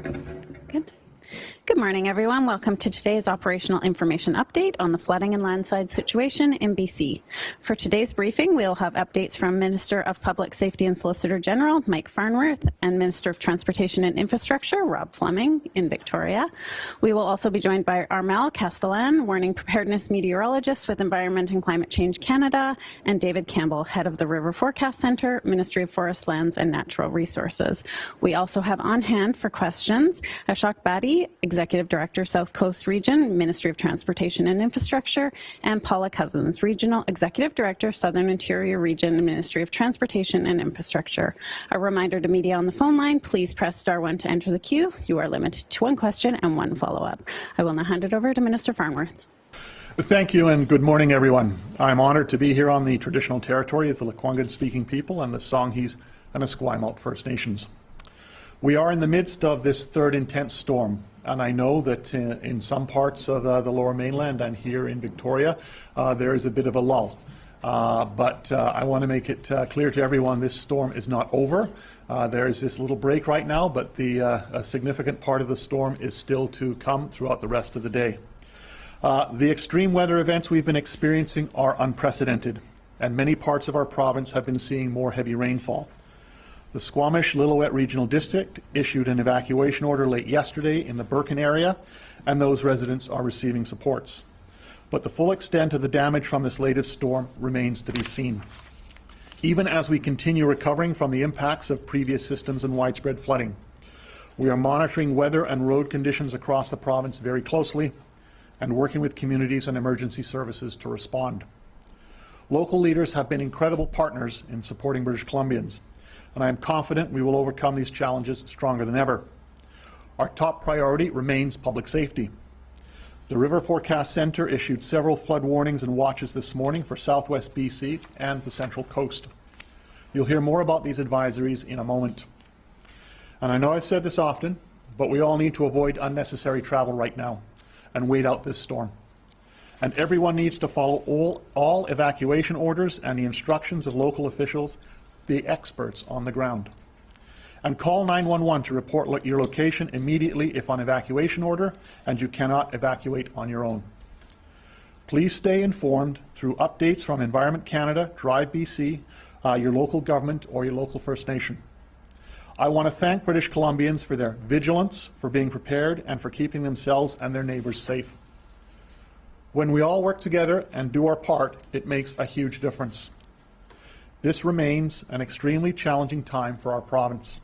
Good. Good morning, everyone. Welcome to today's operational information update on the flooding and landslide situation in BC. For today's briefing, we'll have updates from Minister of Public Safety and Solicitor General Mike Farnworth and Minister of Transportation and Infrastructure Rob Fleming in Victoria. We will also be joined by Armel Castellan, Warning Preparedness Meteorologist with Environment and Climate Change Canada, and David Campbell, Head of the River Forecast Centre, Ministry of Forest Lands and Natural Resources. We also have on hand for questions Ashok Badi, Executive Director, South Coast Region, Ministry of Transportation and Infrastructure, and Paula Cousins, Regional Executive Director, Southern Interior Region, Ministry of Transportation and Infrastructure. A reminder to media on the phone line, please press *1 to enter the queue. You are limited to one question and one follow-up. I will now hand it over to Minister Farnworth. Thank you and good morning, everyone. I'm honored to be here on the traditional territory of the Lekwungen-speaking people and the Songhees and Esquimalt First Nations. We are in the midst of this third intense storm, and I know that in some parts of the Lower Mainland and here in Victoria, there is a bit of a lull. But I want to make it clear to everyone this storm is not over. There is this little break right now, but a significant part of the storm is still to come throughout the rest of the day. The extreme weather events we've been experiencing are unprecedented, and many parts of our province have been seeing more heavy rainfall. The Squamish-Lillooet Regional District issued an evacuation order late yesterday in the Birkin area, and those residents are receiving supports. But the full extent of the damage from this latest storm remains to be seen. Even as we continue recovering from the impacts of previous systems and widespread flooding, we are monitoring weather and road conditions across the province very closely and working with communities and emergency services to respond. Local leaders have been incredible partners in supporting British Columbians, and I am confident we will overcome these challenges stronger than ever. Our top priority remains public safety. The River Forecast Centre issued several flood warnings and watches this morning for southwest BC and the Central Coast. You'll hear more about these advisories in a moment. And I know I've said this often, but we all need to avoid unnecessary travel right now and wait out this storm. And everyone needs to follow all evacuation orders and the instructions of local officials, the experts on the ground. And call 911 to report your location immediately if on evacuation order and you cannot evacuate on your own. Please stay informed through updates from Environment Canada, Drive BC, your local government or your local First Nation. I want to thank British Columbians for their vigilance, for being prepared, and for keeping themselves and their neighbours safe. When we all work together and do our part, it makes a huge difference. This remains an extremely challenging time for our province.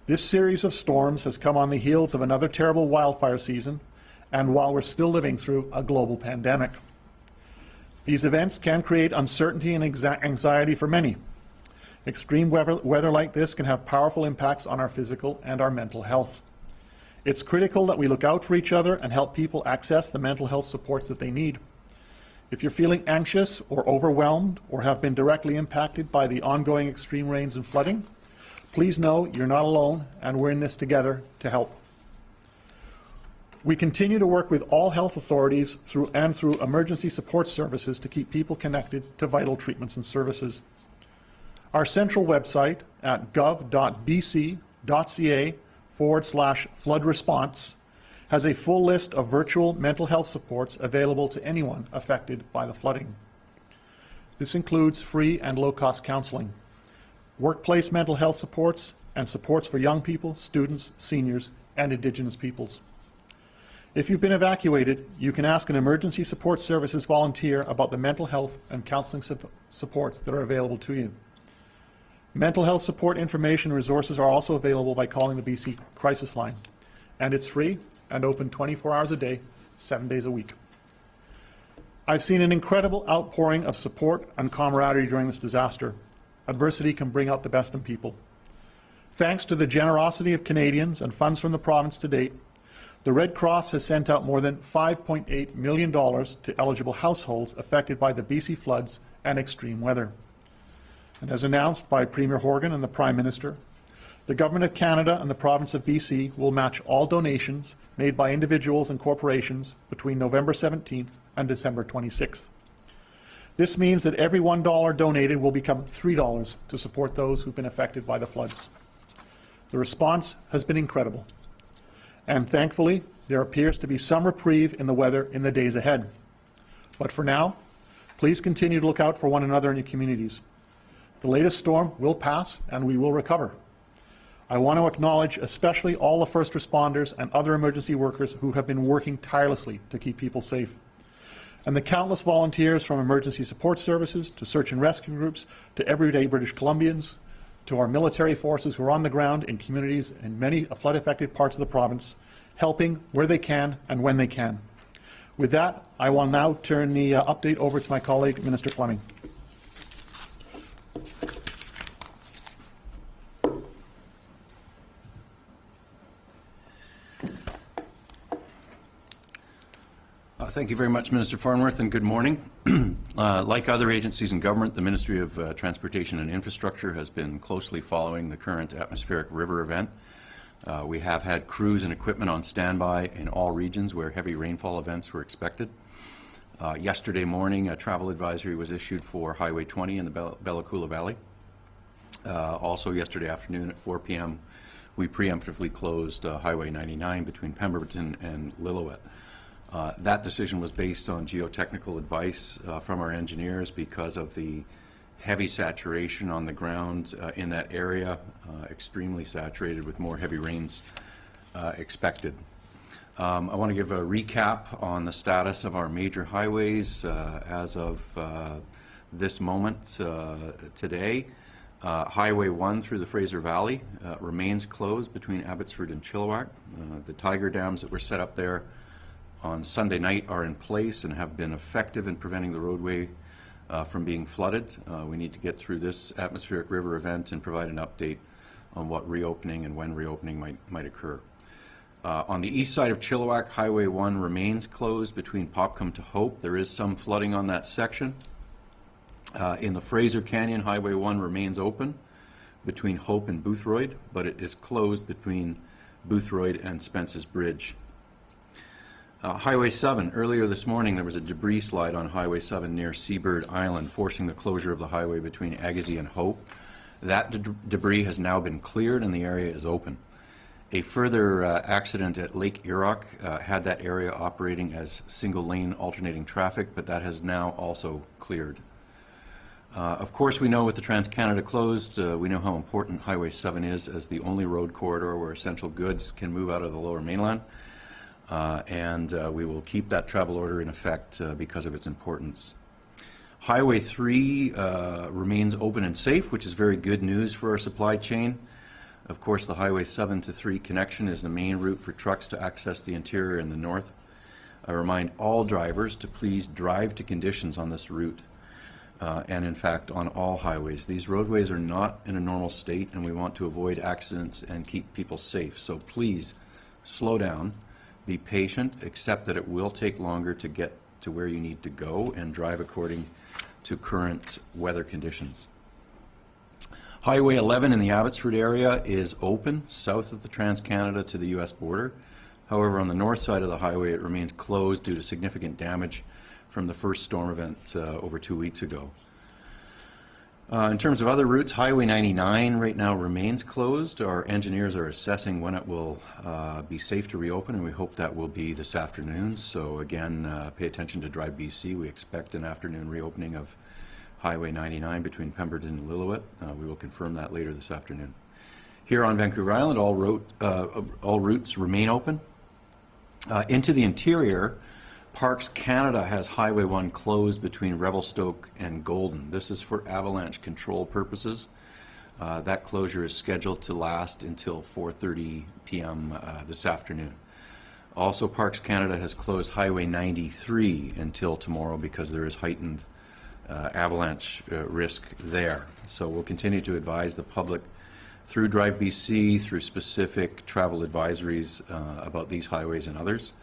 This series of storms has come on the heels of another terrible wildfire season, and while we're still living through a global pandemic. These events can create uncertainty and anxiety for many. Extreme weather like this can have powerful impacts on our physical and our mental health. It's critical that we look out for each other and help people access the mental health supports that they need. If you're feeling anxious or overwhelmed or have been directly impacted by the ongoing extreme rains and flooding, please know you're not alone and we're in this together to help. We continue to work with all health authorities through emergency support services to keep people connected to vital treatments and services. Our central website at gov.bc.ca/flood response has a full list of virtual mental health supports available to anyone affected by the flooding. This includes free and low-cost counselling, workplace mental health supports, and supports for young people, students, seniors, and Indigenous peoples. If you've been evacuated, you can ask an emergency support services volunteer about the mental health and counselling supports that are available to you. Mental health support information and resources are also available by calling the BC Crisis Line, and it's free and open 24 hours a day, 7 days a week. I've seen an incredible outpouring of support and camaraderie during this disaster. Adversity can bring out the best in people. Thanks to the generosity of Canadians and funds from the province to date, the Red Cross has sent out more than $5.8 million to eligible households affected by the BC floods and extreme weather. And as announced by Premier Horgan and the Prime Minister, the Government of Canada and the Province of BC will match all donations made by individuals and corporations between November 17th and December 26th. This means that every $1 donated will become $3 to support those who've been affected by the floods. The response has been incredible. And thankfully, there appears to be some reprieve in the weather in the days ahead. But for now, please continue to look out for one another in your communities. The latest storm will pass and we will recover. I want to acknowledge especially all the first responders and other emergency workers who have been working tirelessly to keep people safe. And the countless volunteers from emergency support services to search and rescue groups to everyday British Columbians to our military forces who are on the ground in communities in many flood-affected parts of the province, helping where they can and when they can. With that, I will now turn the update over to my colleague, Minister Fleming. Thank you very much, Minister Farnworth, and good morning. Like other agencies in government, the Ministry of Transportation and Infrastructure has been closely following the current atmospheric river event. We have had crews and equipment on standby in all regions where heavy rainfall events were expected. Yesterday morning, a travel advisory was issued for Highway 20 in the Bella Coola Valley. Also yesterday afternoon at 4 p.m., we preemptively closed Highway 99 between Pemberton and Lillooet. That decision was based on geotechnical advice from our engineers because of the heavy saturation on the ground in that area, extremely saturated with more heavy rains expected. I want to give a recap on the status of our major highways as of this moment today. Highway 1 through the Fraser Valley remains closed between Abbotsford and Chilliwack. The Tiger dams that were set up there on Sunday night are in place and have been effective in preventing the roadway from being flooded. We need to get through this atmospheric river event and provide an update on what reopening and when reopening might occur. On the east side of Chilliwack, Highway 1 remains closed between Popcombe to Hope. There is some flooding on that section. In the Fraser Canyon, Highway 1 remains open between Hope and Boothroyd, but it is closed between Boothroyd and Spence's Bridge. Highway 7, earlier this morning there was a debris slide on Highway 7 near Seabird Island, forcing the closure of the highway between Agassiz and Hope. That debris has now been cleared and the area is open. A further accident at Lake Erock had that area operating as single lane alternating traffic, but that has now also cleared. Of course, we know with the Trans-Canada closed, we know how important Highway 7 is as the only road corridor where essential goods can move out of the Lower Mainland. And we will keep that travel order in effect because of its importance. Highway 3 remains open and safe, which is very good news for our supply chain. Of course, the Highway 7 to 3 connection is the main route for trucks to access the interior and the north. I remind all drivers to please drive to conditions on this route and in fact on all highways. These roadways are not in a normal state and we want to avoid accidents and keep people safe. So please slow down. Be patient, accept that it will take longer to get to where you need to go, and drive according to current weather conditions. Highway 11 in the Abbotsford area is open south of the Trans-Canada to the U.S. border. However, on the north side of the highway it remains closed due to significant damage from the first storm event over 2 weeks ago. In terms of other routes, Highway 99 right now remains closed. Our engineers are assessing when it will be safe to reopen, and we hope that will be this afternoon. So again, pay attention to Drive BC. We expect an afternoon reopening of Highway 99 between Pemberton and Lillooet. We will confirm that later this afternoon. Here on Vancouver Island, all routes remain open. Into the interior, Parks Canada has Highway 1 closed between Revelstoke and Golden. This is for avalanche control purposes. That closure is scheduled to last until 4:30 p.m. This afternoon. Also, Parks Canada has closed Highway 93 until tomorrow because there is heightened avalanche risk there. So we'll continue to advise the public through Drive BC, through specific travel advisories about these highways and others.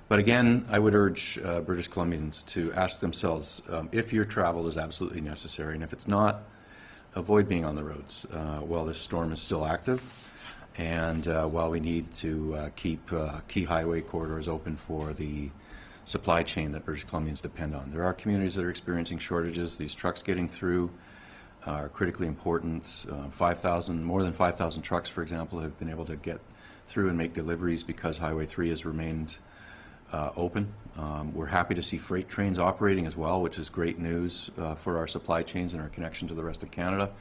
But again, I would urge British Columbians to ask themselves if your travel is absolutely necessary, and if it's not, avoid being on the roads while this storm is still active, and while we need to keep key highway corridors open for the supply chain that British Columbians depend on. There are communities that are experiencing shortages. These trucks getting through are critically important. More than 5,000 trucks, for example, have been able to get through and make deliveries because Highway 3 has remained open. We're happy to see freight trains operating as well, which is great news for our supply chains and our connection to the rest of Canada.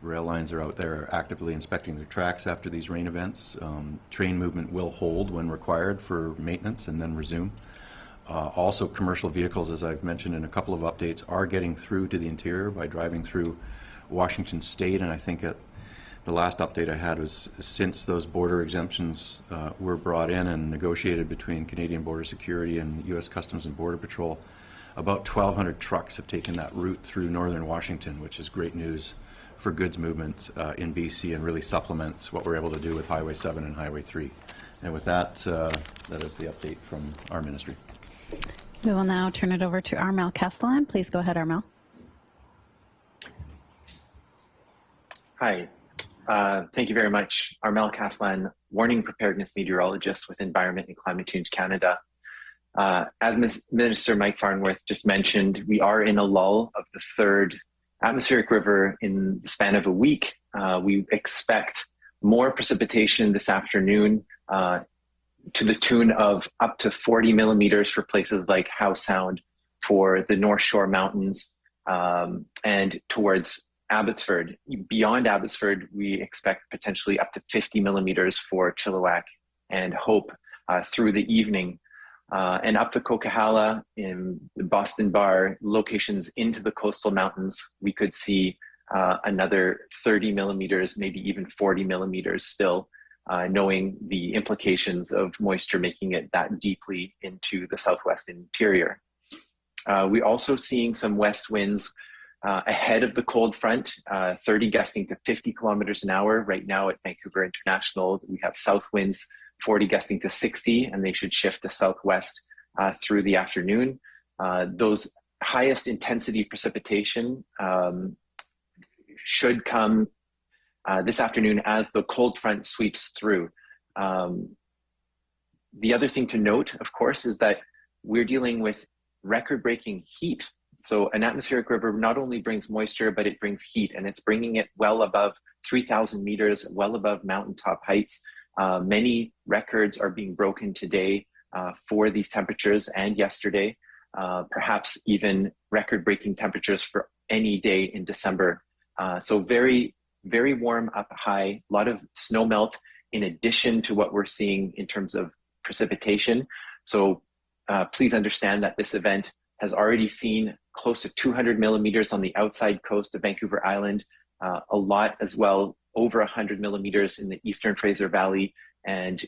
Rail lines are out there actively inspecting their tracks after these rain events. Train movement will hold when required for maintenance and then resume. Also, commercial vehicles, as I've mentioned in a couple of updates, are getting through to the interior by driving through Washington State, and I think at the last update I had was since those border exemptions were brought in and negotiated between Canadian Border Security and U.S. Customs and Border Patrol, about 1,200 trucks have taken that route through northern Washington, which is great news for goods movement in BC and really supplements what we're able to do with Highway 7 and Highway 3. And with that, that is the update from our ministry. We will now turn it over to Armel Castellan. Please go ahead, Armel. Hi. Thank you very much. Armel Castellan, Warning Preparedness Meteorologist with Environment and Climate Change Canada. As Minister Mike Farnworth just mentioned, we are in a lull of the third atmospheric river in the span of a week. We expect more precipitation this afternoon to the tune of up to 40 millimeters for places like Howe Sound, for the North Shore Mountains, and towards Abbotsford. Beyond Abbotsford, we expect potentially up to 50 millimeters for Chilliwack and Hope through the evening. And up to Coquihalla, in the Boston Bar, locations into the coastal mountains, we could see another 30 millimeters, maybe even 40 millimeters still, knowing the implications of moisture making it that deeply into the southwest interior. We're also seeing some west winds ahead of the cold front, 30 gusting to 50 kilometers an hour. Right now at Vancouver International, we have south winds 40 gusting to 60, and they should shift to southwest through the afternoon. Those highest intensity precipitation should come this afternoon as the cold front sweeps through. The other thing to note, of course, is that we're dealing with record-breaking heat. So an atmospheric river not only brings moisture, but it brings heat, and it's bringing it well above 3,000 meters, well above mountaintop heights. Many records are being broken today for these temperatures and yesterday, perhaps even record-breaking temperatures for any day in December. So very, very warm up high, a lot of snow melt in addition to what we're seeing in terms of precipitation. So please understand that this event has already seen close to 200 millimeters on the outside coast of Vancouver Island, a lot as well, over 100 millimeters in the Eastern Fraser Valley and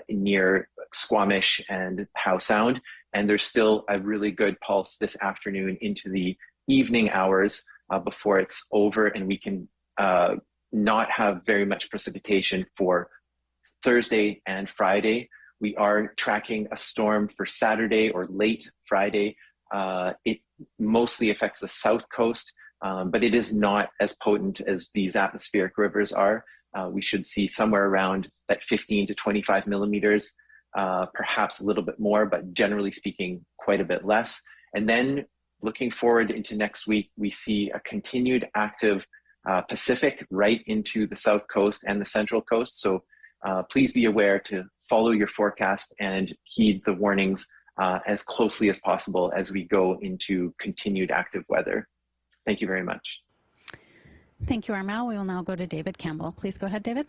near Squamish and Howe Sound. And there's still a really good pulse this afternoon into the evening hours before it's over, and we can not have very much precipitation for Thursday and Friday. We are tracking a storm for Saturday or late Friday. It mostly affects the south coast, but it is not as potent as these atmospheric rivers are. We should see somewhere around that 15 to 25 millimeters, perhaps a little bit more, but generally speaking, quite a bit less. And then looking forward into next week, we see a continued active Pacific right into the south coast and the central coast. So please be aware to follow your forecast and heed the warnings as closely as possible as we go into continued active weather. Thank you very much. Thank you, Armel. We will now go to David Campbell. Please go ahead, David.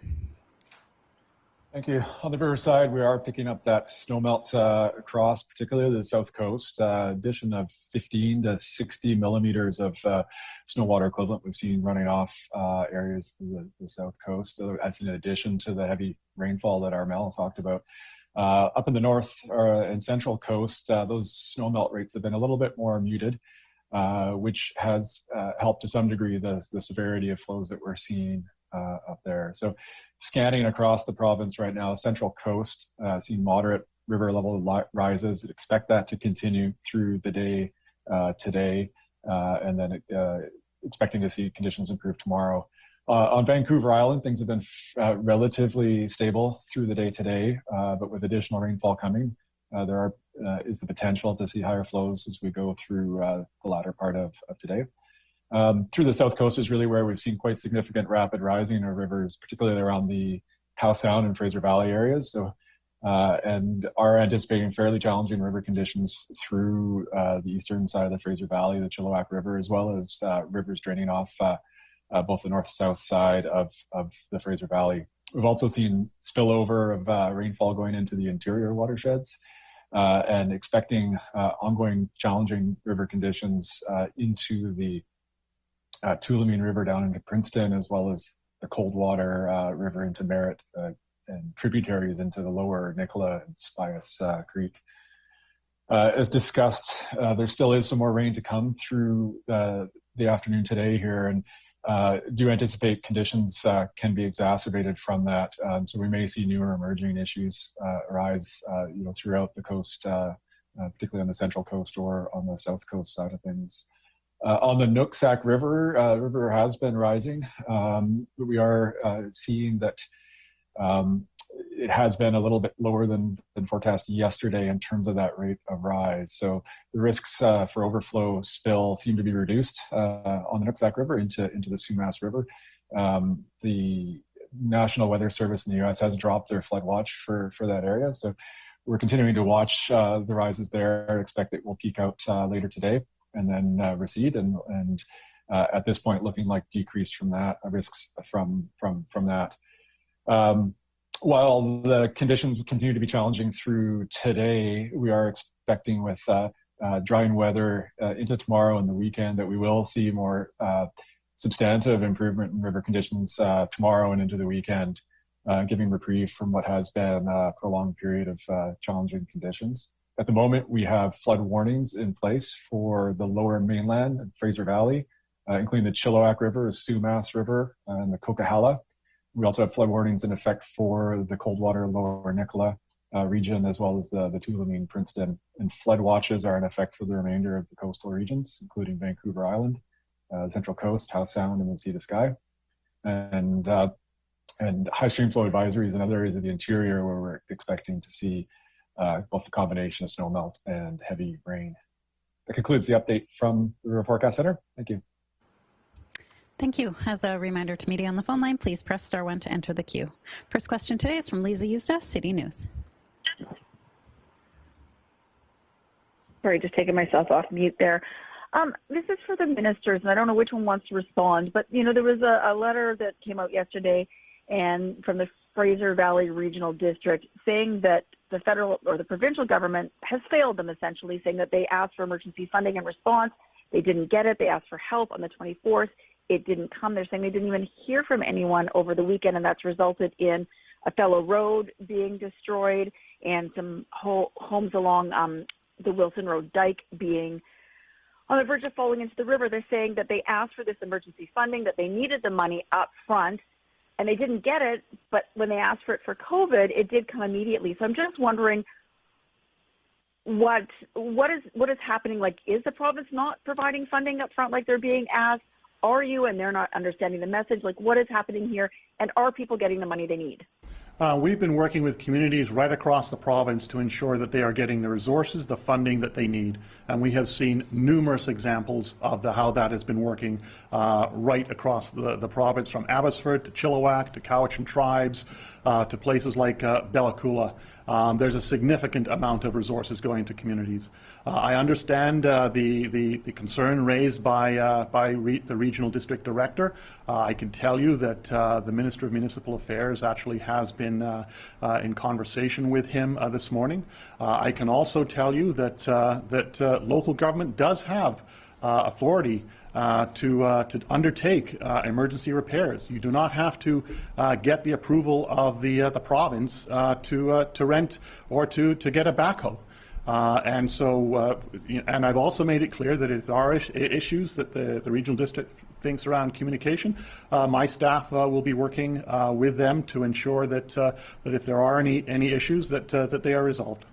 Thank you. On the riverside, we are picking up that snowmelt across, particularly the south coast. Addition of 15 to 60 millimeters of snow water equivalent we've seen running off areas through the south coast. So that's in addition to the heavy rainfall that Armel talked about. Up in the north and central coast, those snowmelt rates have been a little bit more muted, which has helped to some degree the severity of flows that we're seeing up there. So scanning across the province right now, central coast, seeing moderate river level rises. Expect that to continue through the day today, and then expecting to see conditions improve tomorrow. On Vancouver Island, things have been relatively stable through the day today, but with additional rainfall coming, there is the potential to see higher flows as we go through the latter part of today. Through the south coast is really where we've seen quite significant rapid rising of rivers, particularly around the Howe Sound and Fraser Valley areas. So, and are anticipating fairly challenging river conditions through the eastern side of the Fraser Valley, the Chilliwack River, as well as rivers draining off both the north-south side of the Fraser Valley. We've also seen spillover of rainfall going into the interior watersheds and expecting ongoing challenging river conditions into the Tulameen River down into Princeton, as well as the Coldwater River into Merritt and tributaries into the lower Nicola and Spias Creek. As discussed, there still is some more rain to come through the afternoon today here, and do anticipate conditions can be exacerbated from that. So we may see newer emerging issues arise throughout the coast, particularly on the central coast or on the south coast side of things. On the Nooksack River, river has been rising. We are seeing that it has been a little bit lower than forecast yesterday in terms of that rate of rise. So the risks for overflow spill seem to be reduced on the Nooksack River into the Sumas River. The National Weather Service in the US has dropped their flood watch for that area. So we're continuing to watch the rises there. Expect it will peak out later today and then recede, and at this point looking like decrease from that, risks from that. While the conditions continue to be challenging through today, we are expecting with drying weather into tomorrow and the weekend that we will see more substantive improvement in river conditions tomorrow and into the weekend, giving reprieve from what has been a prolonged period of challenging conditions. At the moment, we have flood warnings in place for the lower mainland and Fraser Valley, including the Chilliwack River, the Sumas River, and the Coquihalla. We also have flood warnings in effect for the Coldwater, lower Nicola region, as well as the Tulameen, Princeton. And flood watches are in effect for the remainder of the coastal regions, including Vancouver Island, Central Coast, Howe Sound, and the Sea to Sky. And high stream flow advisories in other areas of the interior where we're expecting to see both the combination of snowmelt and heavy rain. That concludes the update from the River Forecast Center. Thank you. Thank you. As a reminder to media on the phone line, please press *1 to enter the queue. First question today is from Lisa Eusda, City News. Sorry, just taking myself off mute there. This is for the ministers, and I don't know which one wants to respond, but there was a letter that came out yesterday and from the Fraser Valley Regional District saying that the federal or the provincial government has failed them, essentially saying that they asked for emergency funding in response. They didn't get it. They asked for help on the 24th. It didn't come. They're saying they didn't even hear from anyone over the weekend, and that's resulted in a fellow road being destroyed and some homes along the Wilson Road dike being on the verge of falling into the river. They're saying that they asked for this emergency funding, that they needed the money up front, and they didn't get it. But when they asked for it for COVID, it did come immediately. So I'm just wondering what is happening? Like, is the province not providing funding up front like they're being asked? Are you, and they're not understanding the message? Like, what is happening here? And are people getting the money they need? We've been working with communities right across the province to ensure that they are getting the resources, the funding that they need. And we have seen numerous examples of how that has been working right across the province, from Abbotsford to Chilliwack to Cowichan Tribes to places like Bella Coola. There's a significant amount of resources going to communities. I understand the concern raised by the regional district director. I can tell you that the Minister of Municipal Affairs actually has been in conversation with him this morning. I can also tell you that local government does have authority to undertake emergency repairs. You do not have to get the approval of the province to rent or to get a backhoe. And I've also made it clear that if there are issues that the regional district thinks around communication, my staff will be working with them to ensure that if there are any issues that they are resolved.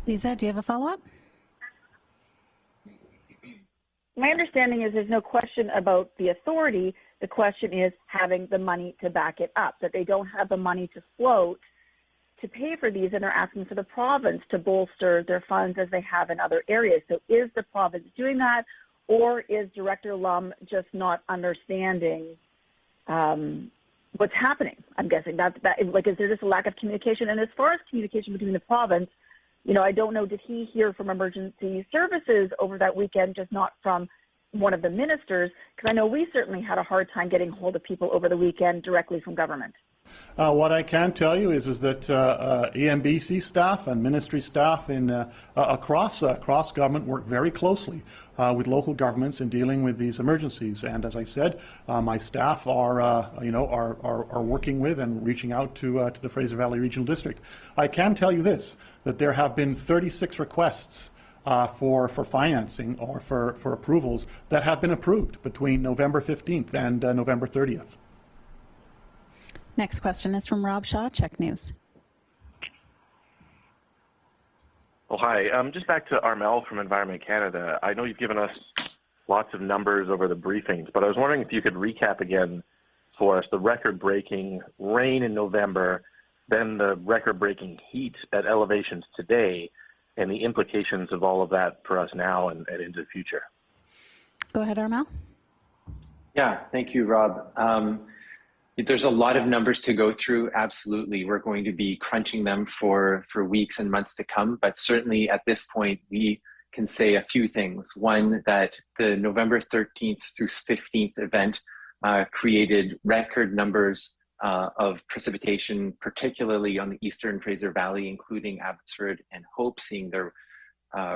Lisa, do you have a follow-up? My understanding is there's no question about the authority. The question is having the money to back it up, that they don't have the money to float to pay for these, and they're asking for the province to bolster their funds as they have in other areas. So is the province doing that, or is Director Lum just not understanding what's happening. I'm guessing that like, is there just a lack of communication? And as far as communication between the province, you know, I don't know, did he hear from emergency services over that weekend, just not from one of the ministers? Because I know we certainly had a hard time getting hold of people over the weekend directly from government. What I can tell you is that EMBC staff and ministry staff across government work very closely with local governments in dealing with these emergencies. And as I said, my staff are working with and reaching out to the Fraser Valley Regional District. I can tell you this, that there have been 36 requests for financing or for approvals that have been approved between November 15th and November 30th. Next question is from Rob Shaw, Check News. Oh, hi. Just back to Armel from Environment Canada. I know you've given us lots of numbers over the briefings, but I was wondering if you could recap again for us the record-breaking rain in November, then the record-breaking heat at elevations today, and the implications of all of that for us now and into the future. Go ahead, Armel. Yeah, thank you, Rob. There's a lot of numbers to go through. Absolutely. We're going to be crunching them for weeks and months to come. But certainly at this point, we can say a few things. One, that the November 13th through 15th event created record numbers of precipitation, particularly on the Eastern Fraser Valley, including Abbotsford and Hope, seeing their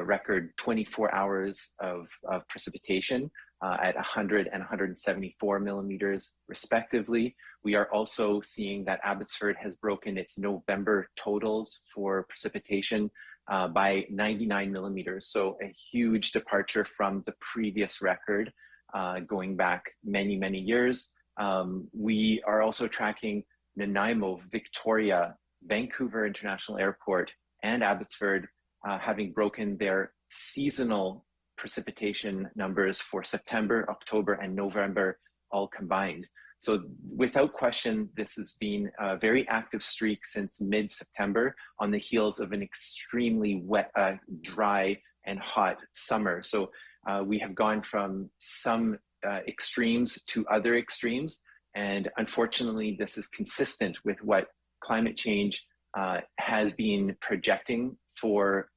record 24 hours of precipitation at 100 and 174 millimeters respectively. We are also seeing that Abbotsford has broken its November totals for precipitation by 99 millimeters. So a huge departure from the previous record going back many, many years. We are also tracking Nanaimo, Victoria, Vancouver International Airport, and Abbotsford having broken their seasonal precipitation numbers for September, October, and November all combined. So without question, this has been a very active streak since mid-September on the heels of an extremely wet, dry, and hot summer. So we have gone from some extremes to other extremes. And unfortunately, this is consistent with what climate change has been projecting for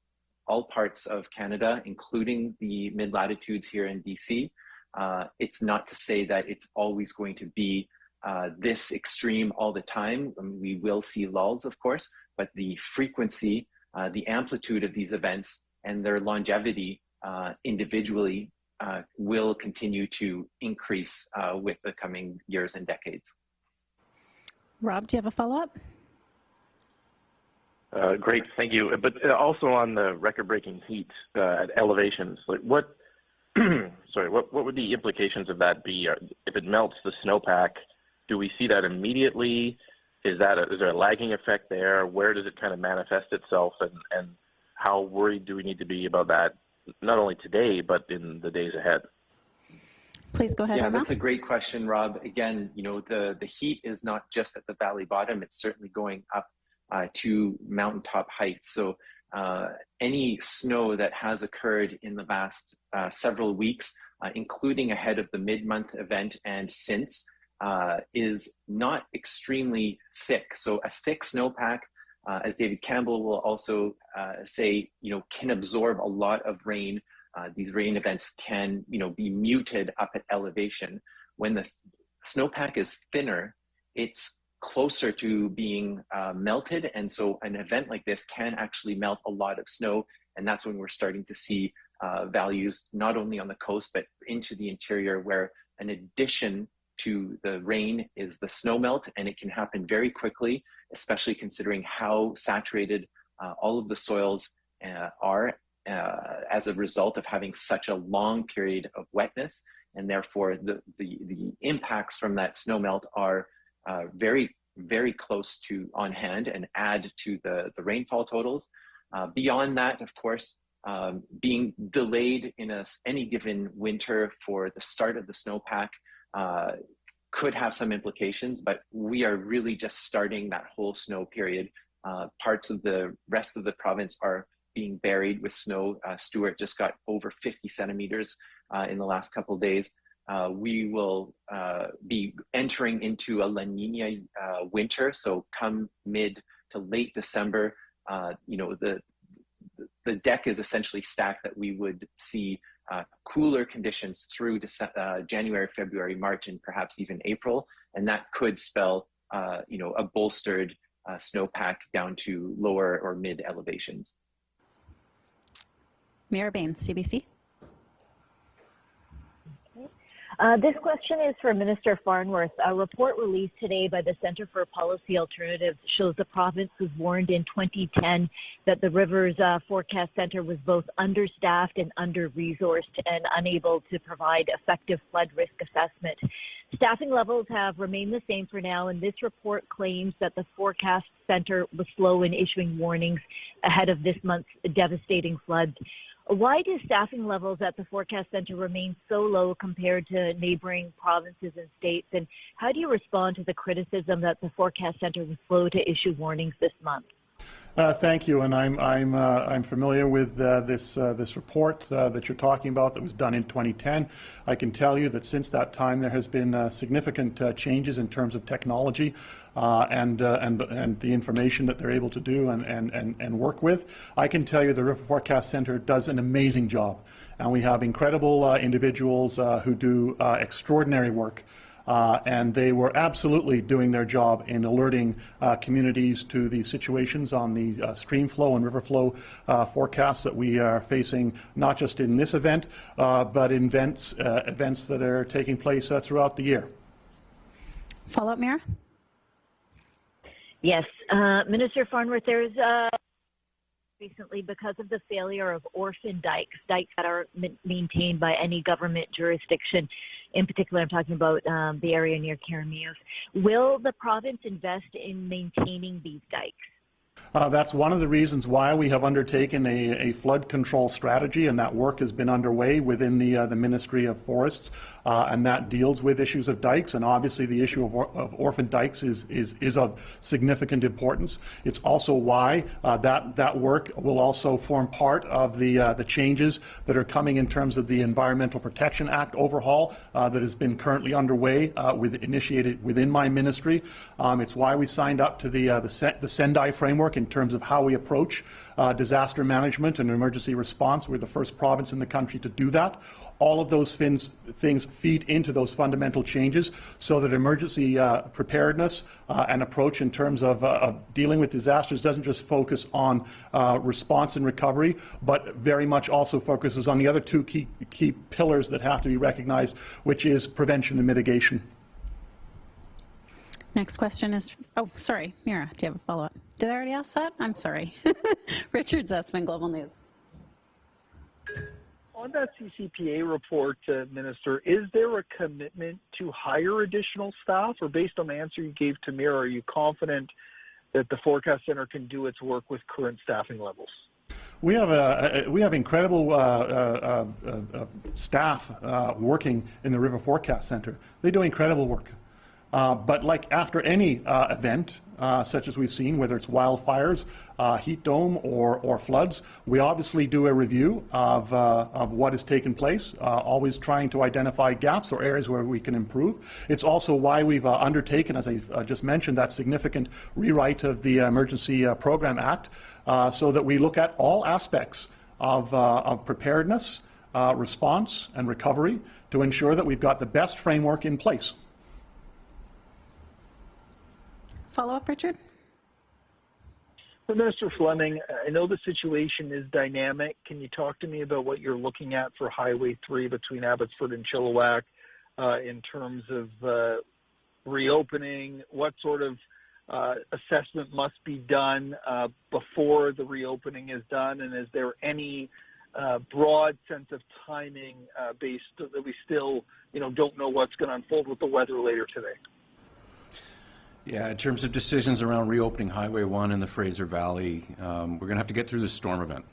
all parts of Canada, including the mid-latitudes here in BC. It's not to say that it's always going to be this extreme all the time. I mean, we will see lulls, of course, but the frequency, the amplitude of these events and their longevity individually will continue to increase with the coming years and decades. Rob, do you have a follow-up? Great, thank you. But also on the record-breaking heat at elevations, like what would the implications of that be? If it melts the snowpack, do we see that immediately? Is there a lagging effect there? Where does it kind of manifest itself? And how worried do we need to be about that, not only today, but in the days ahead? Please go ahead, Yeah, Armel. that's a great question, Rob. Again, you know, the heat is not just at the valley bottom, it's certainly going up to mountaintop heights. So any snow that has occurred in the last several weeks, including ahead of the mid-month event and since, is not extremely thick. So a thick snowpack, as David Campbell will also say, you know, can absorb a lot of rain. These rain events can, you know, be muted up at elevation. When the snowpack is thinner, it's closer to being melted, and so an event like this can actually melt a lot of snow, and that's when we're starting to see values not only on the coast but into the interior, where an addition to the rain is the snow melt, and it can happen very quickly, especially considering how saturated all of the soils are as a result of having such a long period of wetness, and therefore the impacts from that snow melt are very, very close to on hand and add to the rainfall totals. Beyond that, of course, being delayed in any given winter for the start of the snowpack could have some implications, but we are really just starting that whole snow period. Parts of the rest of the province are being buried with snow. Stewart just got over 50 centimeters in the last couple of days. we will be entering into a La Nina winter. So come mid to late December, the deck is essentially stacked that we would see cooler conditions through January, February, March, and perhaps even April. And that could spell, a bolstered snowpack down to lower or mid elevations. Mira Baines, CBC. This question is for Minister Farnworth. A report released today by the Centre for Policy Alternatives shows the province was warned in 2010 that the Rivers Forecast Centre was both understaffed and under-resourced and unable to provide effective flood risk assessment. Staffing levels have remained the same for now, and this report claims that the Forecast Centre was slow in issuing warnings ahead of this month's devastating floods. Why do staffing levels at the Forecast Centre remain so low compared to neighboring provinces and states? And how do you respond to the criticism that the Forecast Centre was slow to issue warnings this month? Thank you, and I'm familiar with this report that you're talking about that was done in 2010. I can tell you that since that time there has been significant changes in terms of technology and the information that they're able to do and work with. I can tell you the River Forecast Centre does an amazing job, and we have incredible individuals who do extraordinary work. And they were absolutely doing their job in alerting communities to the situations on the stream flow and river flow forecasts that we are facing, not just in this event, but in events that are taking place throughout the year. Follow-up, Mira? Yes. Minister Farnworth, there's recently, because of the failure of orphan dikes that are maintained by any government jurisdiction. In particular, I'm talking about the area near Keremeos. Will the province invest in maintaining these dikes? That's one of the reasons why we have undertaken a flood control strategy, and that work has been underway within the Ministry of Forests, and that deals with issues of dikes. And obviously, the issue of orphan dikes is of significant importance. It's also why that work will also form part of the changes that are coming in terms of the Environmental Protection Act overhaul that has been currently underway, initiated within my ministry. It's why we signed up to the Sendai framework in terms of how we approach disaster management and emergency response. We're the first province in the country to do that. All of those things feed into those fundamental changes so that emergency preparedness and approach in terms of dealing with disasters doesn't just focus on response and recovery, but very much also focuses on the other two key pillars that have to be recognized, which is prevention and mitigation. Next question is, oh, sorry, Mira, do you have a follow-up? Did I already ask that? I'm sorry. Richard Zussman, Global News. On that CCPA report, Minister, is there a commitment to hire additional staff, or based on the answer you gave to Mira, are you confident that the Forecast Centre can do its work with current staffing levels? We have incredible staff working in the River Forecast Centre. They do incredible work. But like after any event, such as we've seen, whether it's wildfires, heat dome, or floods, we obviously do a review of what has taken place, always trying to identify gaps or areas where we can improve. It's also why we've undertaken, as I just mentioned, that significant rewrite of the Emergency Program Act, so that we look at all aspects of preparedness, response, and recovery to ensure that we've got the best framework in place. Follow-up, Richard? For Minister Fleming, I know the situation is dynamic. Can you talk to me about what you're looking at for Highway 3 between Abbotsford and Chilliwack in terms of reopening? What sort of assessment must be done before the reopening is done? And is there any broad sense of timing based that we still don't know what's going to unfold with the weather later today? Yeah, in terms of decisions around reopening Highway 1 in the Fraser Valley, we're going to have to get through the storm event.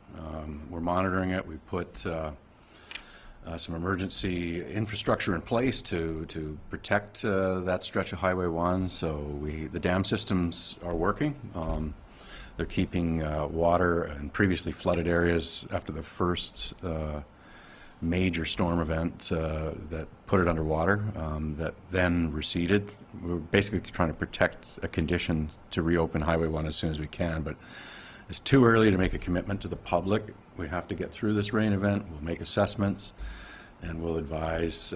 We're monitoring it. We put some emergency infrastructure in place to protect that stretch of Highway 1. So the dam systems are working. They're keeping water in previously flooded areas after the first major storm event that put it underwater, that then receded. We're basically trying to protect a condition to reopen Highway 1 as soon as we can, but it's too early to make a commitment to the public. We have to get through this rain event. We'll make assessments, and we'll advise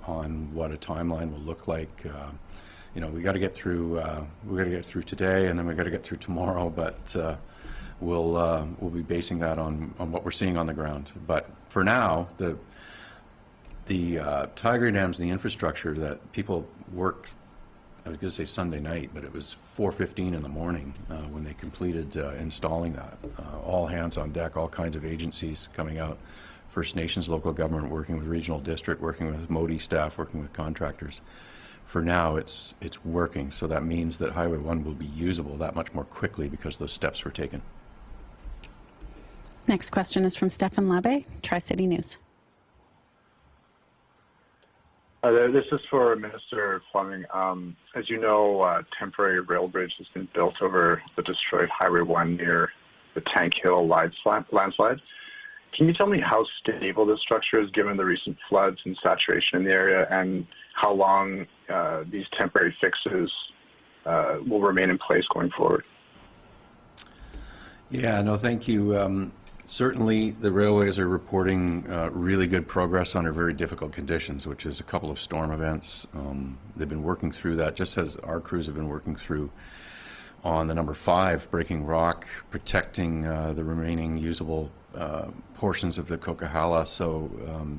on what a timeline will look like. You know, we got to get through. We got to get through today, and then we got to get through tomorrow. But we'll be basing that on what we're seeing on the ground. But for now, the Tigray dams and the infrastructure that people worked, I was going to say Sunday night, but it was 4:15 in the morning when they completed installing that. All hands on deck, all kinds of agencies coming out, First Nations, local government, working with regional district, working with MODI staff, working with contractors. For now, it's working, so that means that Highway 1 will be usable that much more quickly because those steps were taken. Next question is from Stefan Labbe, Tri-City News. This is for Minister Fleming. As you know, a temporary rail bridge has been built over the destroyed Highway 1 near the Tank Hill landslide. Can you tell me how stable this structure is given the recent floods and saturation in the area, and how long these temporary fixes will remain in place going forward? Yeah, no, thank you. Certainly, the railways are reporting really good progress under very difficult conditions, which is a couple of storm events. They've been working through that, just as our crews have been working through on the number 5, breaking rock, protecting the remaining usable portions of the Coquihalla. So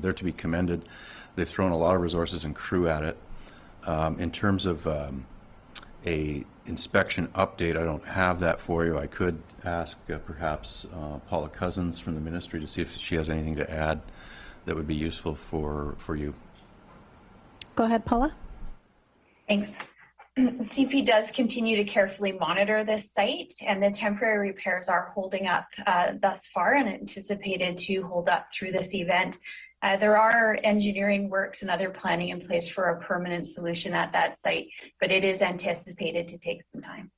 they're to be commended. They've thrown a lot of resources and crew at it. In terms of a inspection update, I don't have that for you. I could ask perhaps Paula Cousins from the ministry to see if she has anything to add that would be useful for you. Go ahead, Paula. Thanks. CP does continue to carefully monitor this site, and the temporary repairs are holding up thus far and anticipated to hold up through this event. There are engineering works and other planning in place for a permanent solution at that site, but it is anticipated to take some time.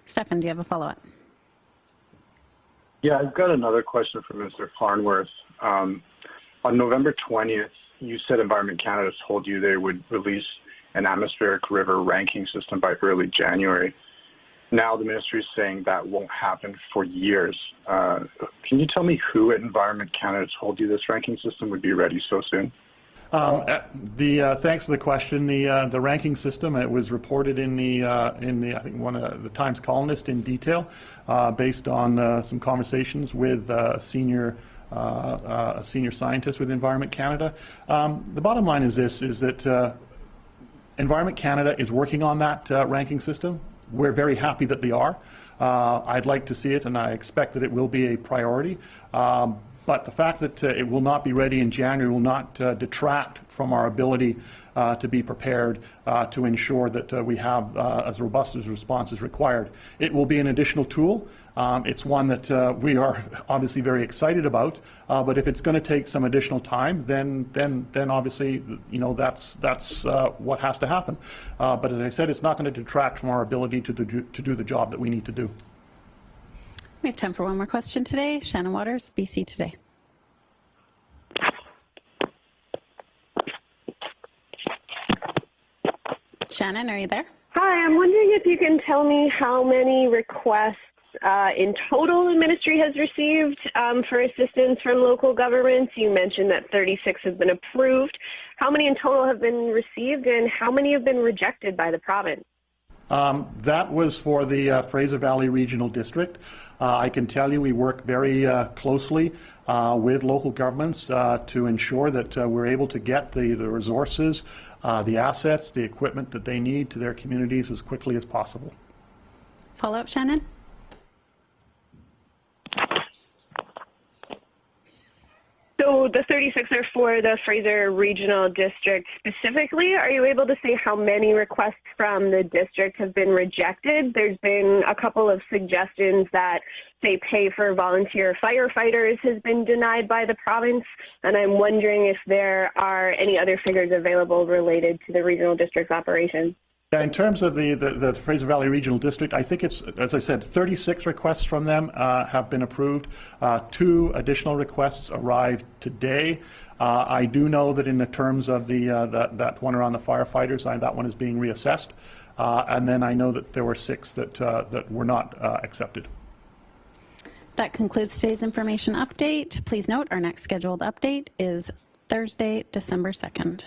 Stefan, do you have a follow-up? Yeah, I've got another question for Mr. Farnworth. On November 20th, you said Environment Canada told you they would release an atmospheric river ranking system by early January. Now the ministry is saying that won't happen for years. Can you tell me who at Environment Canada told you this ranking system would be ready so soon? Thanks for the question. The ranking system, it was reported in the I think one of the Times columnist in detail, based on some conversations with a senior scientist with Environment Canada. The bottom line is this: is that Environment Canada is working on that ranking system. We're very happy that they are. I'd like to see it, and I expect that it will be a priority. But the fact that it will not be ready in January will not detract from our ability to be prepared to ensure that we have as robust a response as required. It will be an additional tool. It's one that we are obviously very excited about. But if it's going to take some additional time, then obviously, you know, that's what has to happen. But as I said, it's not going to detract from our ability to do the job that we need to do. We have time for one more question today. Shannon Waters, BC Today. Shannon, are you there? Hi, I'm wondering if you can tell me how many requests in total the ministry has received for assistance from local governments. You mentioned that 36 have been approved. How many in total have been received, and how many have been rejected by the province? That was for the Fraser Valley Regional District. I can tell you we work very closely with local governments to ensure that we're able to get the resources, the assets, the equipment that they need to their communities as quickly as possible. Follow-up, Shannon? So the 36 are for the Fraser Regional District specifically. Are you able to say how many requests from the district have been rejected? There's been a couple of suggestions that, say, pay for volunteer firefighters has been denied by the province, and I'm wondering if there are any other figures available related to the regional district's operations. Yeah, in terms of the Fraser Valley Regional District, I think it's, as I said, 36 requests from them have been approved. 2 additional requests arrived today. I do know that in the terms of that one around the firefighters, that one is being reassessed. And then I know that there were 6 that were not accepted. That concludes today's information update. Please note our next scheduled update is Thursday, December 2nd.